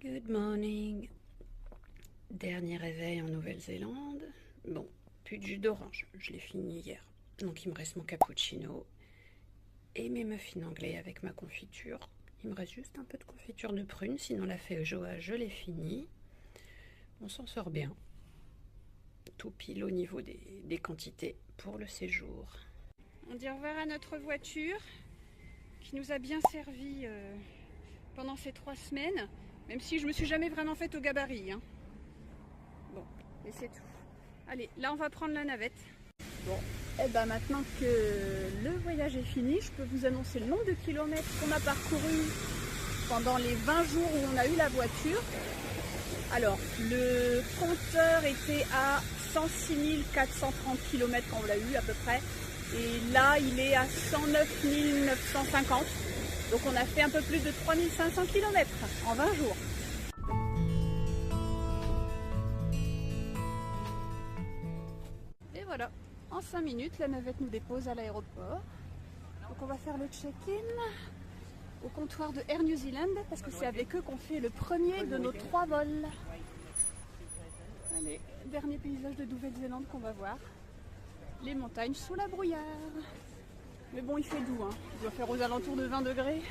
Good morning. Dernier réveil en Nouvelle-Zélande. Bon, plus de jus d'orange, je l'ai fini hier. Donc il me reste mon cappuccino et mes muffins anglais avec ma confiture. Il me reste juste un peu de confiture de prune, sinon la fée Joa, je l'ai fini. On s'en sort bien. Tout pile au niveau des quantités pour le séjour. On dit au revoir à notre voiture qui nous a bien servi pendant ces 3 semaines. Même si je me suis jamais vraiment faite au gabarit. Hein. Bon, et c'est tout. Allez, là on va prendre la navette. Bon, et ben maintenant que le voyage est fini, je peux vous annoncer le nombre de kilomètres qu'on a parcouru pendant les 20 jours où on a eu la voiture. Alors, le compteur était à 106 430 km quand on l'a eu à peu près. Et là, il est à 109 950. Donc on a fait un peu plus de 3500 km en 20 jours. Et voilà, en 5 minutes, la navette nous dépose à l'aéroport. Donc on va faire le check-in au comptoir de Air New Zealand parce que c'est avec eux qu'on fait le premier de nos 3 vols. Allez, dernier paysage de Nouvelle-Zélande qu'on va voir. Les montagnes sous la brouillard. Mais bon, il fait doux, hein. Il doit faire aux alentours de 20 degrés.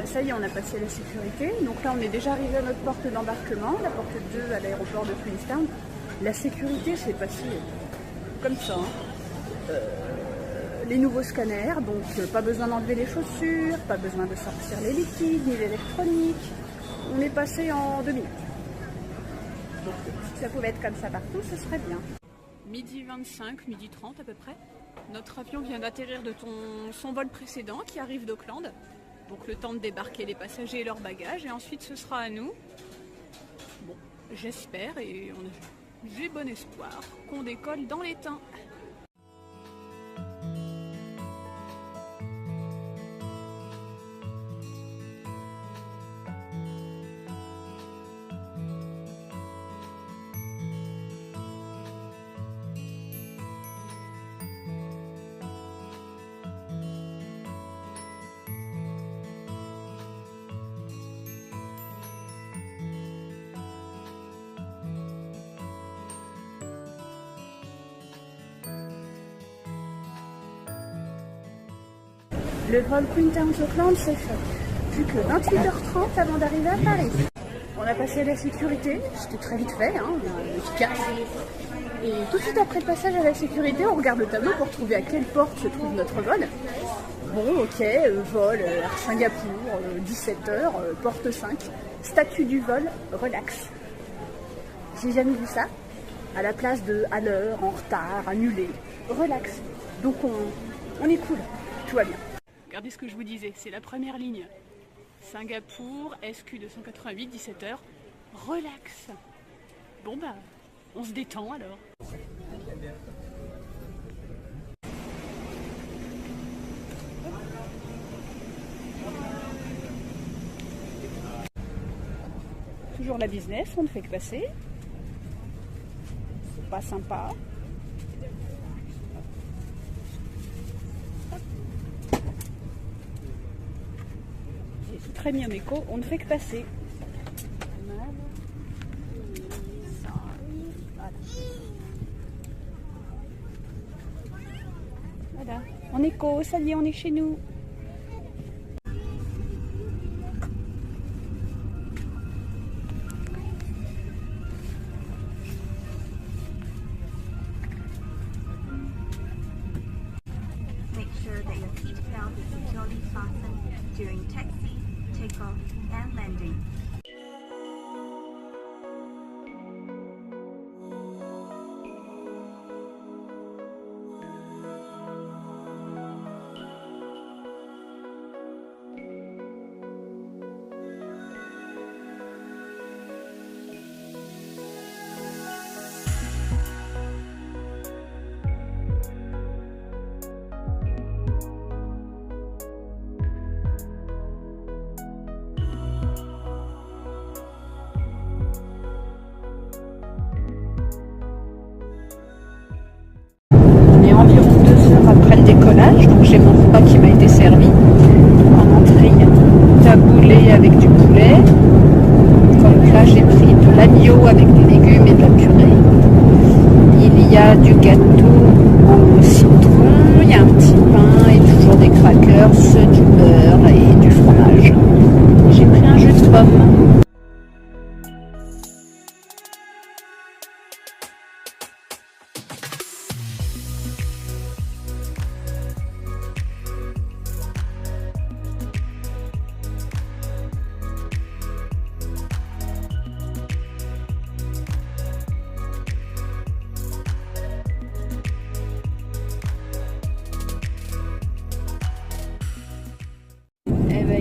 Ça y est, on a passé la sécurité. Donc là, on est déjà arrivé à notre porte d'embarquement, la porte 2 à l'aéroport de Queenstown. La sécurité s'est passée comme ça. Hein. Les nouveaux scanners, donc pas besoin d'enlever les chaussures, pas besoin de sortir les liquides ni l'électronique. On est passé en 2 minutes. Donc si ça pouvait être comme ça partout, ce serait bien. Midi 25, midi 30 à peu près. Notre avion vient d'atterrir de son vol précédent qui arrive d'Auckland. Donc le temps de débarquer les passagers et leurs bagages et ensuite ce sera à nous. Bon, j'espère et j'ai bon espoir qu'on décolle dans les temps. Le vol Queenstown-Auckland s'est fait. Plus que 28h30 avant d'arriver à Paris. On a passé la sécurité, c'était très vite fait, hein, efficace. Et tout de suite après le passage à la sécurité, on regarde le tableau pour trouver à quelle porte se trouve notre vol. Bon, ok, vol Air Singapour, 17h, porte 5. Statut du vol, relax. J'ai jamais vu ça. À la place de à l'heure, en retard, annulé, relax. Donc on est cool, tout va bien. Regardez ce que je vous disais, c'est la première ligne. Singapour, SQ 288, 17h, relax. Bon bah, on se détend alors. Toujours la business, on ne fait que passer. C'est pas sympa. Très bien écho, on ne fait que passer. Voilà, en écho, ça y est, on est chez nous. properly fastened during taxi, takeoff, and landing. Environ 2 heures après le décollage, donc j'ai mon repas qui m'a été servi. En entrée, taboulé avec du poulet. Comme plat, j'ai pris de l'agneau avec des légumes et de la purée. Il y a du gâteau au citron, il y a un petit pain et toujours des crackers, du beurre et du fromage. J'ai pris un jus de pomme.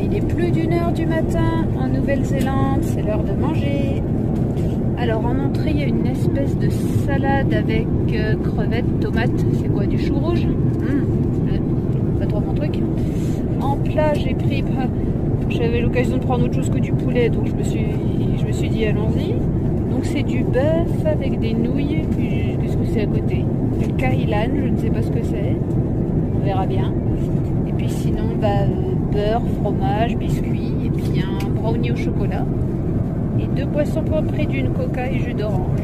Il est plus d'1 heure du matin en Nouvelle-Zélande, c'est l'heure de manger. Alors en entrée, il y a une espèce de salade avec crevettes, tomates, c'est quoi, du chou rouge? Pas trop mon truc. En plat, j'ai pris, j'avais l'occasion de prendre autre chose que du poulet, donc je me suis dit allons-y. Donc c'est du bœuf avec des nouilles, puis qu'est-ce que c'est à côté? Du kailan, je ne sais pas ce que c'est, on verra bien. Et puis sinon, beurre, fromage, biscuits, et puis un brownie au chocolat. Et 2 boissons pour le prix d'une coca et jus d'orange.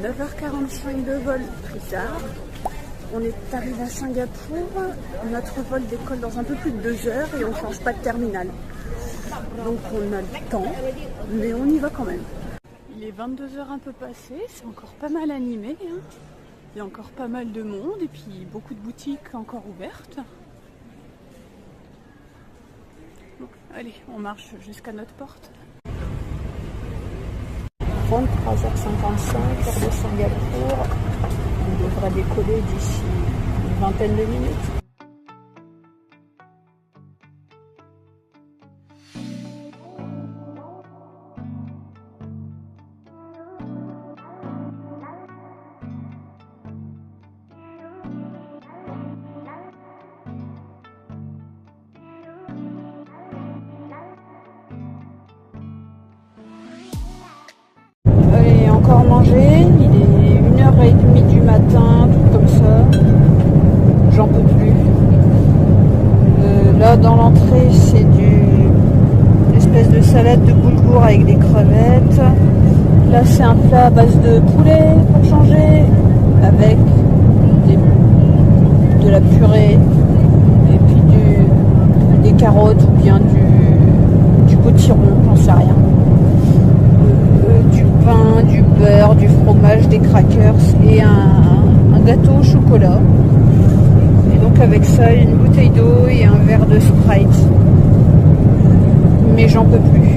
« 9h45 de vol pris tard. On est arrivé à Singapour. Notre vol décolle dans un peu plus de 2 heures et on ne change pas de terminal. Donc on a le temps, mais on y va quand même. Il est 22h un peu passé, c'est encore pas mal animé. Il y a encore pas mal de monde et puis beaucoup de boutiques encore ouvertes. Bon, allez, on marche jusqu'à notre porte. 23h55, heure de Singapour. On devrait décoller d'ici une vingtaine de minutes. Encore manger, il est 1h30 du matin, tout comme ça, j'en peux plus. Là dans l'entrée c'est une espèce de salade de boulgour avec des crevettes. Là c'est un plat à base de poulet pour changer, avec de la purée et puis des carottes ou bien du potiron, j'en sais rien. Du pain, du beurre, du fromage, des crackers et un gâteau au chocolat. Et donc avec ça, une bouteille d'eau et un verre de Sprite. Mais j'en peux plus.